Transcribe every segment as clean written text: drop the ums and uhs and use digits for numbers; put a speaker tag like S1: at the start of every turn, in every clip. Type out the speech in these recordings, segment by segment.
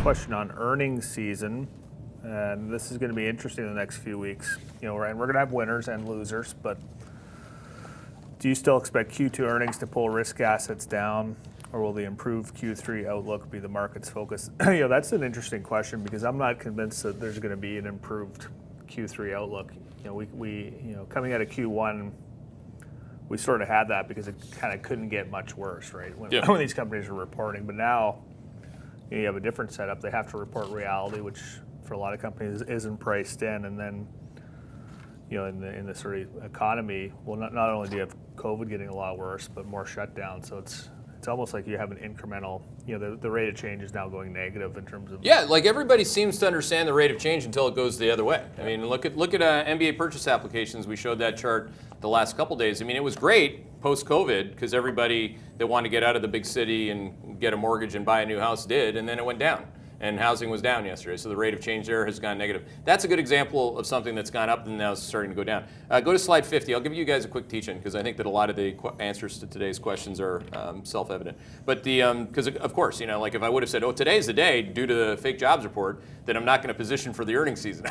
S1: Question on earnings season, and this is going to be interesting in the next few weeks. We're going to have winners and losers, but do you still expect Q2 earnings to pull risk assets down, or will the improved Q3 outlook be the market's focus? That's an interesting question because I'm not convinced that there's going to be an improved Q3 outlook. We coming out of Q1, we sort of had that because it kind of couldn't get much worse, right? When these companies are reporting, but now you have a different setup. They have to report reality, which for a lot of companies isn't priced in, and then in the sort of economy, well, not only do you have COVID getting a lot worse, but more shutdowns. So it's almost like you have an incremental, the rate of change is now going negative in terms of...
S2: Yeah, like everybody seems to understand the rate of change until it goes the other way. I mean, look at MBA purchase applications. We showed that chart the last couple days. I mean, it was great post-COVID because everybody that wanted to get out of the big city and get a mortgage and buy a new house did, and then it went down. And housing was down yesterday, so the rate of change there has gone negative. That's a good example of something that's gone up and now is starting to go down. Go to slide 50. I'll give you guys a quick teach-in because I think that a lot of the answers to today's questions are self-evident. But because of course, like if I would have said, oh, today's the day due to the fake jobs report, then I'm not going to position for the earnings season.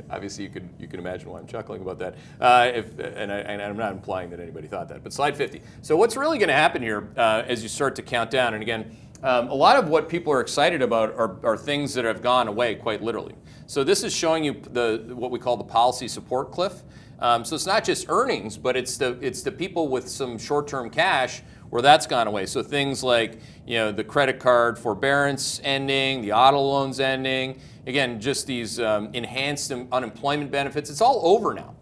S2: Obviously, you can imagine why I'm chuckling about that. And I'm not implying that anybody thought that. But slide 50. So what's really going to happen here as you start to count down, and again, a lot of what people are excited about are things that have gone away quite literally. So this is showing you what we call the policy support cliff. So it's not just earnings, but it's the people with some short-term cash where that's gone away. So things like the credit card forbearance ending, the auto loans ending. Again, just these enhanced unemployment benefits. It's all over now.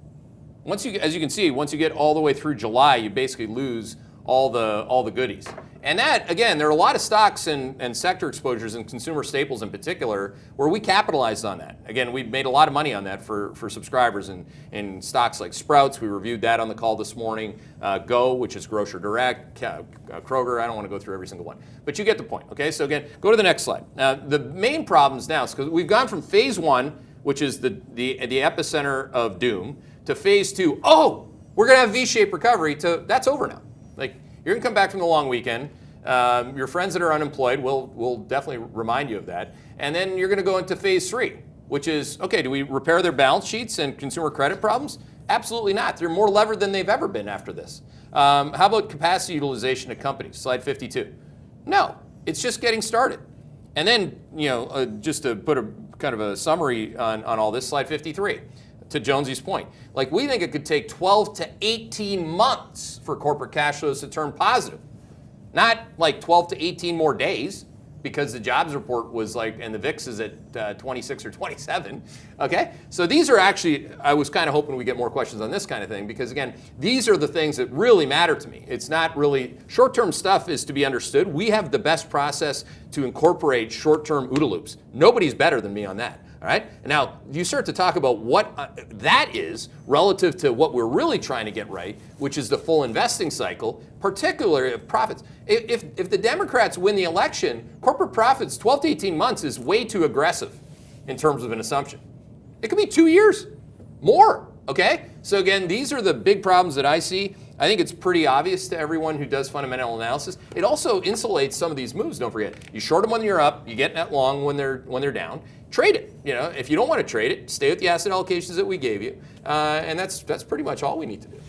S2: As you can see, once you get all the way through July, you basically lose all the goodies. And that, again, there are a lot of stocks and sector exposures and consumer staples in particular where we capitalized on that. Again, we made a lot of money on that for subscribers in stocks like Sprouts. We reviewed that on the call this morning. Go, which is Grocer Direct, Kroger. I don't want to go through every single one. But you get the point, okay? So again, go to the next slide. The main problems now is because we've gone from phase one, which is the epicenter of doom, to phase two. Oh, we're going to have V-shaped recovery. That's over now. Like, you're going to come back from the long weekend. Your friends that are unemployed will definitely remind you of that. And then you're going to go into phase three, which is, okay, do we repair their balance sheets and consumer credit problems? Absolutely not. They're more levered than they've ever been after this. How about capacity utilization of companies? Slide 52. No, it's just getting started. And then, just to put a kind of a summary on all this, slide 53. To Jonesy's point, like we think it could take 12 to 18 months for corporate cash flows to turn positive. Not like 12 to 18 more days because the jobs report was and the VIX is at 26 or 27, okay? So these are actually, I was kind of hoping we get more questions on this kind of thing because again, these are the things that really matter to me. It's not really, short-term stuff is to be understood. We have the best process to incorporate short-term OODA loops. Nobody's better than me on that. All right. Now, you start to talk about what that is relative to what we're really trying to get right, which is the full investing cycle, particularly of profits. If the Democrats win the election, corporate profits, 12 to 18 months is way too aggressive in terms of an assumption. It could be 2 years, more. Okay. So again, these are the big problems that I see. I think it's pretty obvious to everyone who does fundamental analysis. It also insulates some of these moves. Don't forget, you short them when you're up, you get net long when they're down. Trade it. If you don't want to trade it, stay with the asset allocations that we gave you, and that's pretty much all we need to do.